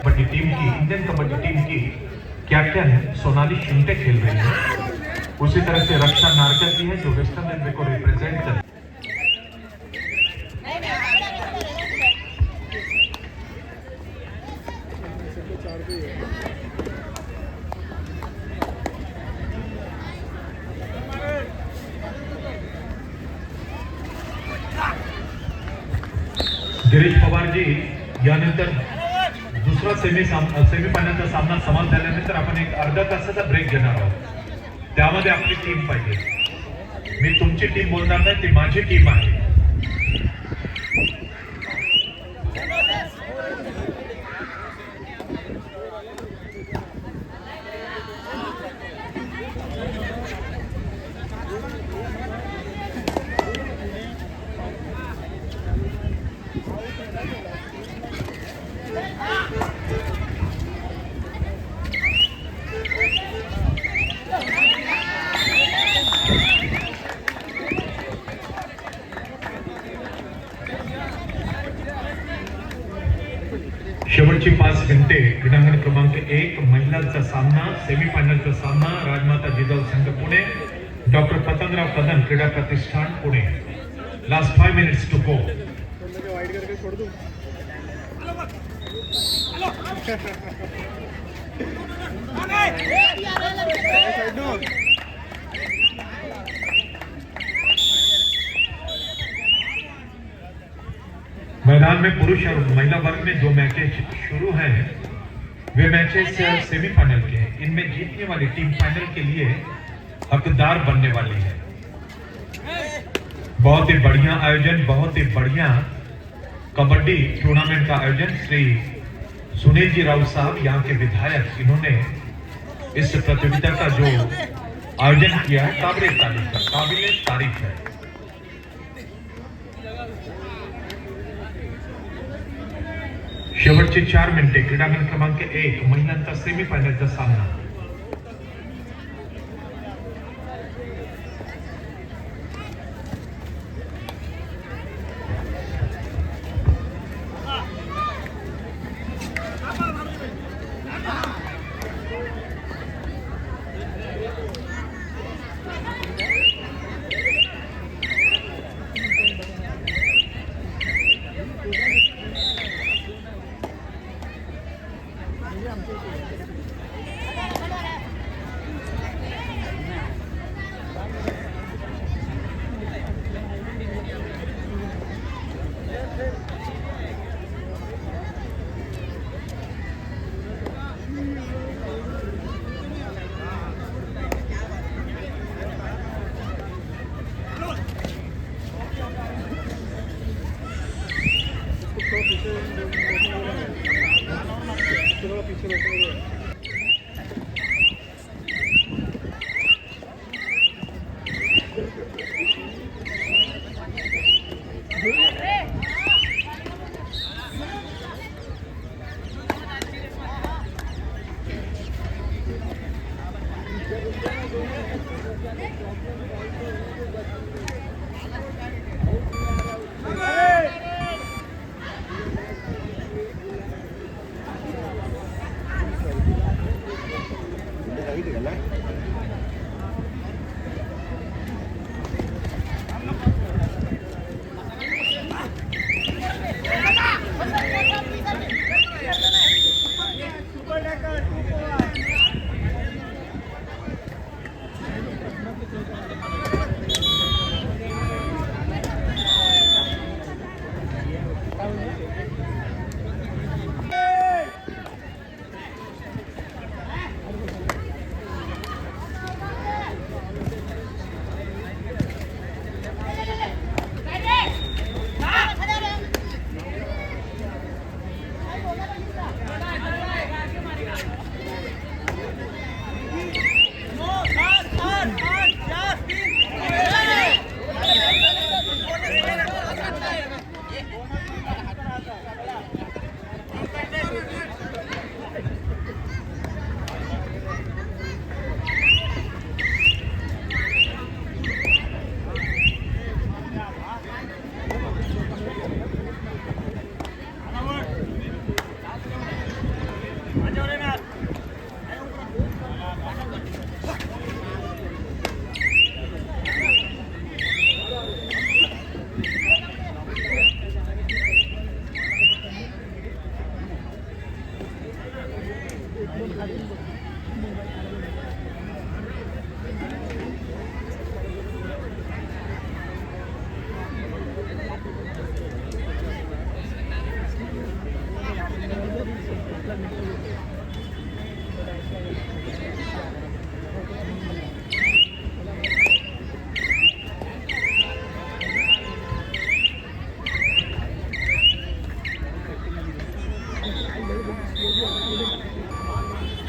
Kabaddi team की, Indian kabaddi team की captain Sonali शिंटे खेल रही है। उसी तरह से रक्षा नारकर भी है जो वेस्टर्न रेलवे को रिप्रेजेंट कर। गिरीश पवार जी यानंतर दुसरा सेमीफायनलचा सामना समाप्त झाल्यानंतर आपण एक अर्धा तासाचा ब्रेक घेणार आहोत। त्यामध्ये आपली टीम पाहिजे। मी तुमची टीम बोलणार नाही, ती माझी टीम आहे। शेवटची 5 मिनिटे क्रीडांगण क्रमांक 1 महिलांचा सामना, सेमीफायनलचा सामना राजमाता जिजाऊ संघ पुणे, डॉक्टर पतंगराव कदम क्रीडा प्रतिष्ठान Pune. Last 5 minutes to go. मैदान में पुरुष और महिला वर्ग में जो मैचेस शुरू हैं वे मैचेस सेमीफाइनल के हैं। इनमें जीतने वाली टीम फाइनल के लिए हकदार बनने वाली है। बहुत ही बढ़िया आयोजन, बहुत ही बढ़िया कबड्डी टूर्नामेंट का आयोजन श्री सुनील जी राउत साहब यहाँ के विधायक, इन्होंने इस प्रतियोगिता का जो आयोजन किया है काबिल तारीफ है। शेवटची 4 मिनिटे क्रीडांगण क्रमांक 1 महिलांचा सेमीफायनलचा सामना।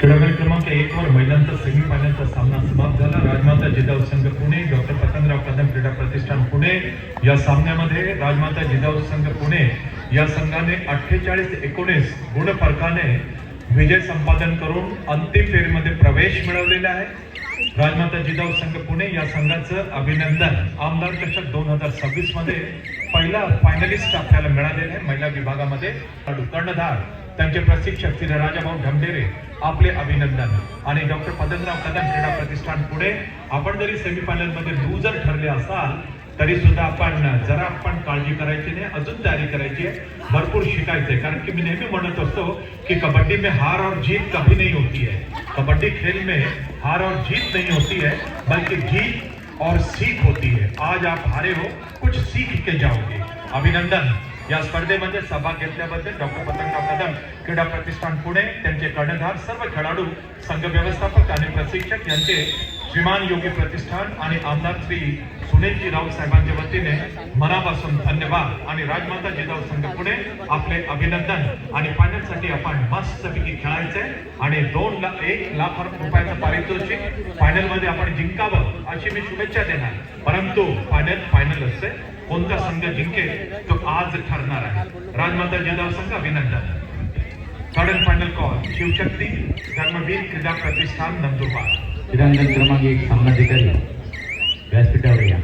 क्रीडांगण क्रमांक 1 वर महिलांचा सेमीफायनलचा सामना समाप्त झाला. राजमाता जिजाऊ संघ पुणे, डॉक्टर पतंगराव कदम क्रीडा प्रतिष्ठान पुणे या सामन्यामध्ये राजमाता जिजाऊ संघ पुणे या संघाने 48-19 गुण फरकाने विजय संपादन करून अंतिम फेरीमध्ये प्रवेश मिळवलेला आहे. राजमाता जिजाऊ संघ पुणे या संघाचं अभिनंदन. आमदार चषक 2026 मध्ये पहिला फायनलिस्ट आपल्याला मिळालेला आहे महिला विभागामध्ये. कर्णधार त्यांचे प्रशिक्षक श्री राजाभाऊ ढमढेरे आपले अभिनंदन. आणि डॉक्टर पतंगराव कदम क्रीडा प्रतिष्ठान पुणे, आपण जरी सेमीफायनल मध्ये लूजर ठरले असाल तरी सुद्धा आपण काळजी करायची नाही, अजून तयारी करायची आहे, भरपूर शिकायचंय. कारण की मी नेहमी म्हणत असतो की कबड्डी में हार और जीत कभी नहीं होती है. कबड्डी खेल में हार और जीत नहीं होती है, बल्कि जीत और सीख होती है. आज आप हारे हो, कुछ सीख के जाओगे. अभिनंदन. या स्पर्धेमध्ये सहभाग घेतल्याबद्दल डॉक्टर पतंगराव कदम क्रीडा प्रतिष्ठान पुणे, त्यांचे कर्णधार, सर्व खेळाडू, संघ व्यवस्थापक आणि प्रशिक्षक यांचे श्रीमान योगी प्रतिष्ठान आणि आमदार श्री सुनीलजी राऊत साहेबांच्या वतीने मनापासून धन्यवाद. आणि राजमाता जिजाऊ संघ पुणे आपले अभिनंदन. आणि फायनलसाठी आपण मस्तपैकी खेळायचंय आणि 1 लाख रुपयाचं पारितोषिक फायनल मध्ये आपण जिंकावं अशी मी शुभेच्छा देणार. परंतु फायनल असते, कोणता संघ जिंकेल तो आज ठरणार आहे. राजमाता जिजाऊ संघ अभिनंदन. Third and final call Shivshakti Dharmaveer Krida Pratishthan Nandurbar. क्रीडांगण क्रमांक 1 सामनाधिकारी व्यासपीठावर या.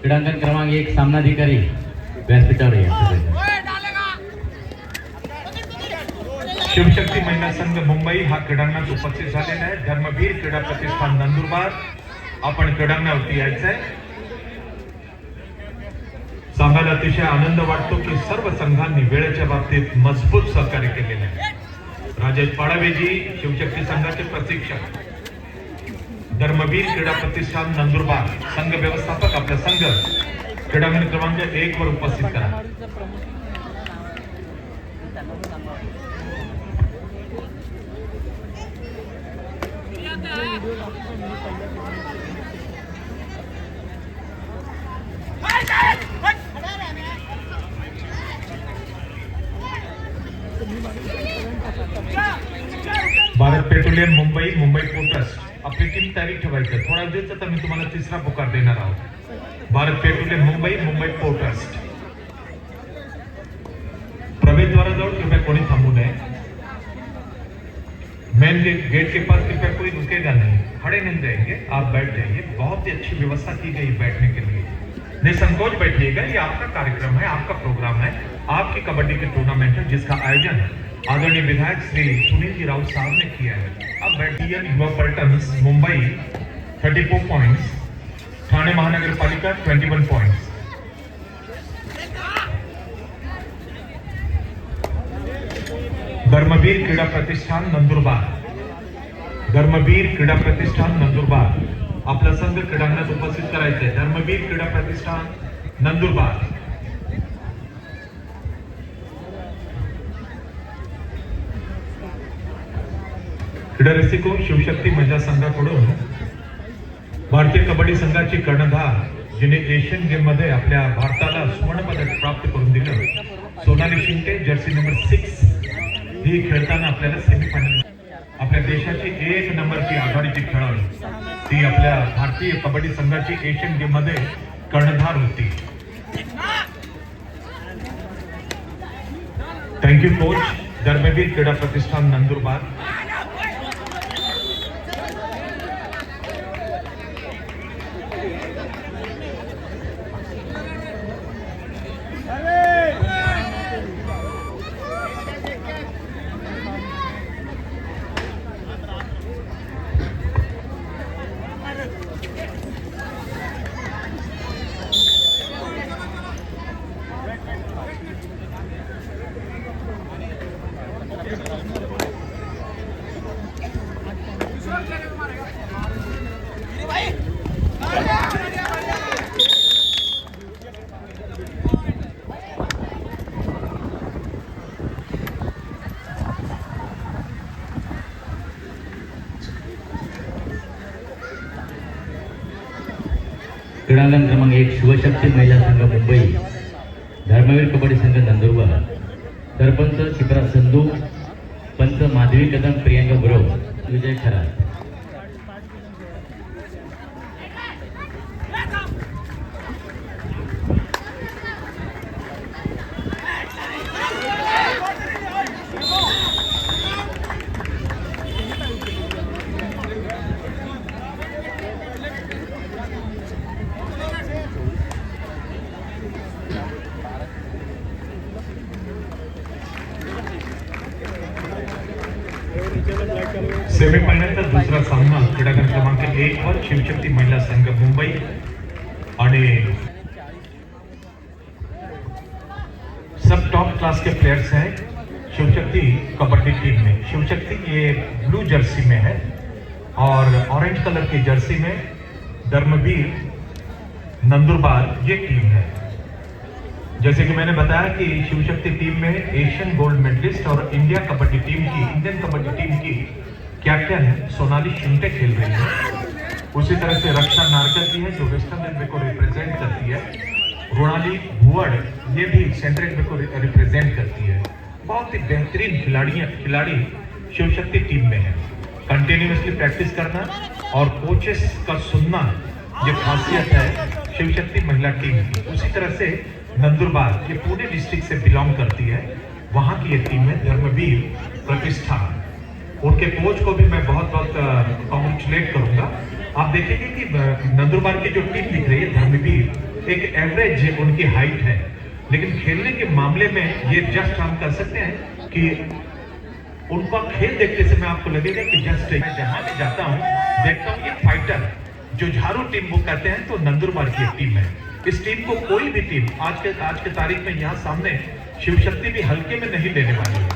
क्रीडांगण क्रमांक 1 सामनाधिकारी व्यासपीठावर या. शिवशक्ती महिला संघ मुंबई हा क्रीडांगणात उपस्थित झालेला आहे. धर्मवीर क्रीडा प्रतिष्ठान नंदुरबार, आपण क्रीडांगणावरती यायचंय. सांगायला अतिशय आनंद वाटतो की सर्व संघांनी वेळेच्या बाबतीत मजबूत सहकार्य केलेले आहे. राजेश पाडावेजी शिवशक्ती संघाचे प्रशिक्षक, धर्मवीर क्रीडा प्रतिष्ठान नंदुरबार संघ व्यवस्थापक आपला संघ क्रीडांगण क्रमांक 1 वर उपस्थित करा. Bharat petroleum Mumbai, Mumbai port trust, आपली टीम तयारी ठेवायचं. थोडा वेळ तर मी तुम्हाला तिसरा पुकार देणार आहोत. Bharat petroleum Mumbai, Mumbai port trust. प्रवेशद्वाराजवळ कृपया कोणी थांबू नये. मेन गेट के पास कृपया कोई रुकेगा नहीं, खड़े नहीं रहेंगे, आप बैठ जाइए. बहुत ही अच्छी व्यवस्था की गई बैठने के लिए. निसंकोच बैठिएगा, ये आपका कार्यक्रम है, आपका प्रोग्राम है, आपकी कबड्डी के टूर्नामेंट है जिसका आयोजन आदरणीय विधायक श्री सुनील जी राउत साहब ने किया है. अब बैठिए. युवा पलटन मुंबई 34 पॉइंट्स, ठाणे महानगर पालिका 21 पॉइंट्स. धर्मवीर क्रीडा प्रतिष्ठान नंदुरबार, धर्मवीर क्रीडा प्रतिष्ठान नंदुरबार आपला संघ क्रीडांगणात उपस्थित करायचे. धर्मवीर क्रीडा प्रतिष्ठान नंदुरबार. क्रीडा रसिको, शिवशक्ती महिला संघाकडून भारतीय कबड्डी संघाची कर्णधार, जिने एशियन गेम मध्ये आपल्या भारताला सुवर्ण पदक प्राप्त करून दिलं, सोनाली शिंदे, जर्सी नंबर 6, ही खेळताना आपल्याला सेमीफायनल, आपल्या देशाची 1 नंबरची आघाडीची खेळाडू, ती आपल्या भारतीय कबड्डी संघाची एशियन गेम मध्ये कर्णधार होती. Thank you coach. धर्मवीर क्रीडा प्रतिष्ठान नंदुरबार. क्रीडांगण क्रमांक 1 शिवशक्ती महिला संघ मुंबई, धर्मवीर कबड्डी संघ नंदुरबार, सरपंच शिप्रा संधू, पंच माधवी कदम, प्रियंका गुरव, विजय खरा. सेमीफायनलचा दुसरा सामना क्रीडांगण क्रमांक 1 वर शिवशक्ती महिला संघ मुंबई आणि सब टॉप क्लास के प्लेयर्स हैं शिवशक्ति कबड्डी टीम में. शिवशक्ति ये ब्लू जर्सी में है और ऑरेंज कलर की जर्सी में धर्मवीर नंदुरबार ये टीम है. जैसे कि मैंने बताया कि शिवशक्ति टीम में एशियन गोल्ड मेडलिस्ट और इंडियन कबड्डी टीम की कैप्टन सोनाली शिंदे खेल रही है. उसी तरह से रक्षा नारकर की है जो वेस्टर्न रेलवे को रिप्रेजेंट करती है. रोनाली भुवड़ ये भी सेंट्रल रेलवे को रिप्रेजेंट करती है. बहुत ही बेहतरीन खिलाड़ी शिवशक्ति टीम में है. कंटिन्यूसली प्रैक्टिस करना और कोचेस का सुनना ये खासियत है शिवशक्ति महिला टीम की. उसी तरह से नंदुरबार ये पुणे डिस्ट्रिक्ट से बिलोंग करती है. वहाँ की ये टीम है धर्मवीर प्रतिष्ठान. उनके कोच को भी मैं बहुत कॉन्ग्रेचुलेट करूंगा. आप देखेंगे कि नंदुरबार की जो टीम दिख रही है धर्मवीर एक एवरेज उनकी हाइट है, लेकिन खेलने के मामले में ये जस्ट हम कर सकते हैं कि उनका खेल देखने से मैं आपको लगेगा कि जस्ट मैं जहां भी जाता हूं देखता हूं ये फाइटर जो झारू टीम वो कहते हैं तो नंदुरबार की टीम है. इस टीम को कोई भी टीम आज के तारीख में यहाँ सामने शिवशक्ति भी हल्के में नहीं लेने वाली है.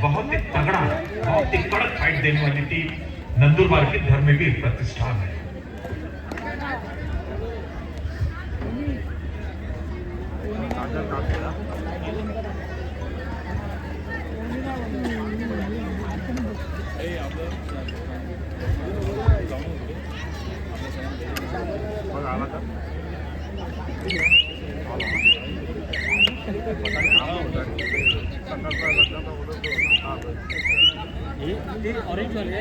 बहुत ही तगड़ा, बहुत ही कड़क फाइट देने वाली टीम नंदुरबार की धर्मवीर प्रतिष्ठान है. ऑरेंज वाले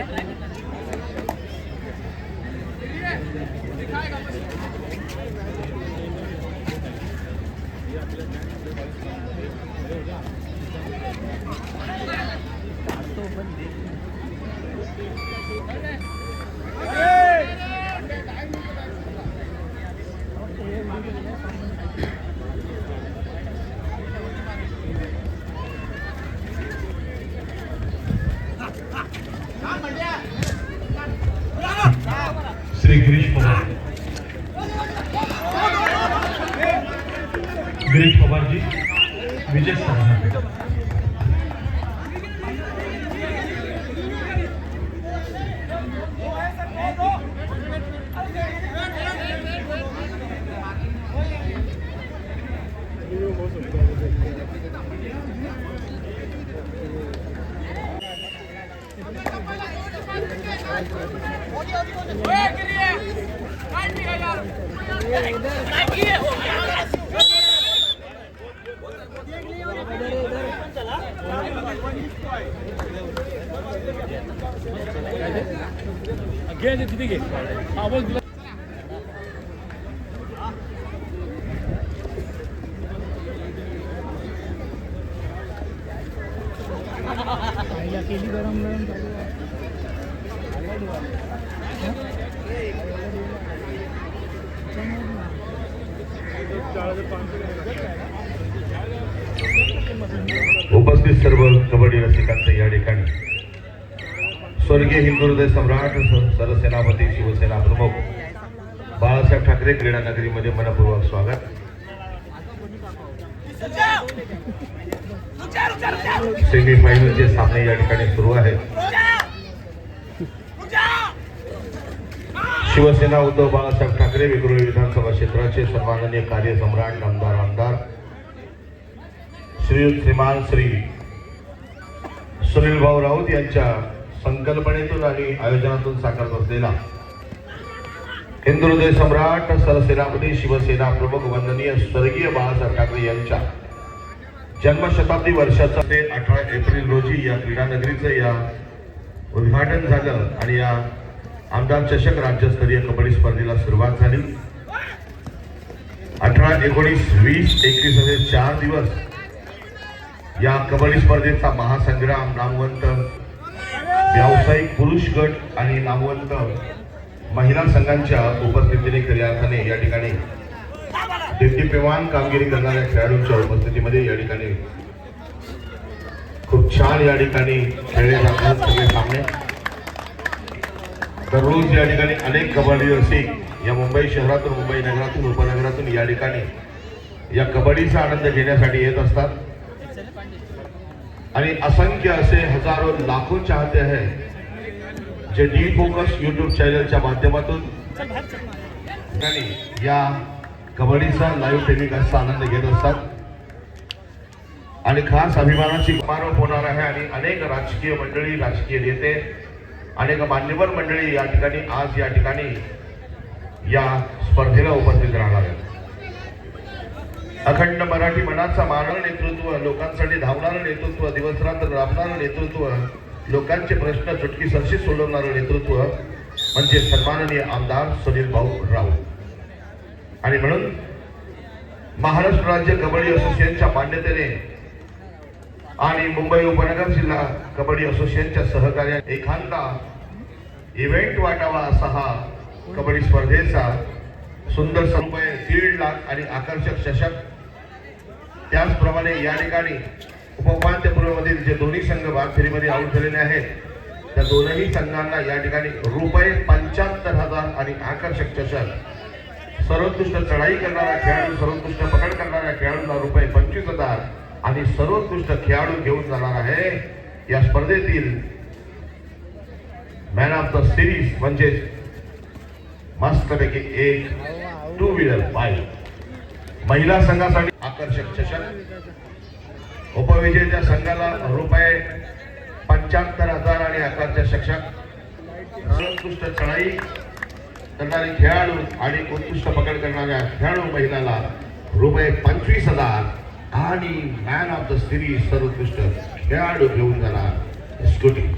श्री गिरीश पवार जी विजय सर. केली गरम उपस्थित सर्व कबड्डी रसिकांचे या ठिकाणी स्वर्गीय हिंदू हृदय सम्राट सरसेनापती शिवसेना प्रमुख बाळासाहेब ठाकरे क्रीडा नगरीमध्ये मनपूर्वक स्वागत. सेमीफायनलचे सामने या ठिकाणी सुरू आहेत. शिवसेना उद्धव बाळासाहेब ठाकरे वेगवेगळे विधानसभा क्षेत्राचे सन्माननीय कार्यसम्राट आमदार श्रीमान श्री सुनील भाऊ राऊत यांच्या संकल्पनेतून आणि आयोजनातून साकारत असलेला हिंदू हृदय सम्राट सरसेनापती शिवसेना प्रमुख वंदनीय स्वर्गीय बाळासाहेब ठाकरे यांच्या जन्मशताब्दी वर्षाचा ते 18 एप्रिल रोजी या क्रीडा नगरीचं या उद्घाटन झालं आणि या आमदार चषक राज्यस्तरीय कबड्डी स्पर्धेला सुरुवात झाली. 18, 19, 20, 21 असे 4 दिवस या कबड्डी स्पर्धेचा महासंग्राम नामवंत व्यावसायिक पुरुष गट आणि नामवंत महिला संघांच्या उपस्थितीने खऱ्या अर्थाने या ठिकाणी देदीप्यमान कामगिरी करणाऱ्या खेळाडूंच्या उपस्थितीमध्ये या ठिकाणी खूप छान या ठिकाणी खेळले जातात सगळे सामने. दररोज या ठिकाणी अनेक कबड्डी रसिक या मुंबई शहरातून मुंबई नगरातून उपनगरातून या ठिकाणी या कबड्डीचा आनंद घेण्यासाठी येत असतात आणि असंख्य असे हजारो लाखो चाहते हैं जे डी फोकस यूट्यूब चॅनलच्या माध्यमातून या कबड्डीचा लाईव्ह टेलिकास्टचा आनंद घेत असतात आणि खास अभिमानाची समारोप होणार आहे आणि अनेक राजकीय मंडळी राजकीय नेते अनेक मान्यवर मंडळी या ठिकाणी आज या ठिकाणी या स्पर्धेला उपस्थित राहणार आहेत. अखंड मराठी मनाचा मारणारं नेतृत्व, लोकांसाठी धावणारं नेतृत्व, दिवसरात्र राबणारं नेतृत्व, लोकांचे प्रश्न चुटकीसरशी सोडवणारं नेतृत्व म्हणजे सन्माननीय आमदार सुनील भाऊ राऊत. आणि म्हणून महाराष्ट्र राज्य कबड्डी असोसिएशनच्या मान्यतेने आणि मुंबई उपनगर जिल्हा कबड्डी असोसिएशनच्या सहकार्याने एखादा इव्हेंट वाटावा असा हा कबड्डी स्पर्धेचा सुंदर रुपये 1.5 लाख आणि आकर्षक चषक. त्याचप्रमाणे या ठिकाणी उपउपांत्यपूर्वमधील जे दोन्ही संघ भाग फेरीमध्ये आऊट झालेले आहेत त्या दोनही संघांना या ठिकाणी रुपये 75,000 आणि आकर्षक चषक. सर्वोत्कृष्ट चढाई करणारा खेळाडू, सर्वोत्कृष्ट पकड करणाऱ्या खेळाडूंना रुपये 25,000 आणि सर्वोत्कृष्ट खेळाडू घेऊन जाणार आहे या स्पर्धेतील मॅन ऑफ द सिरीज म्हणजे मस्तपैकी एक 2 व्हीलर बाईक. महिला संघासाठी आकर्षक चषक. उपविजेत्या संघाला रुपये 75,000 आणि आकर्षक चषक. सर्वोत्कृष्ट चढाई करणारे खेळाडू आणि उत्कृष्ट पकड करणाऱ्या खेळाडू महिलाला रुपये 25,000 आणि मॅन ऑफ द सिरीज सर्वोत्कृष्ट खेळाडू घेऊन जाणार स्कूटी.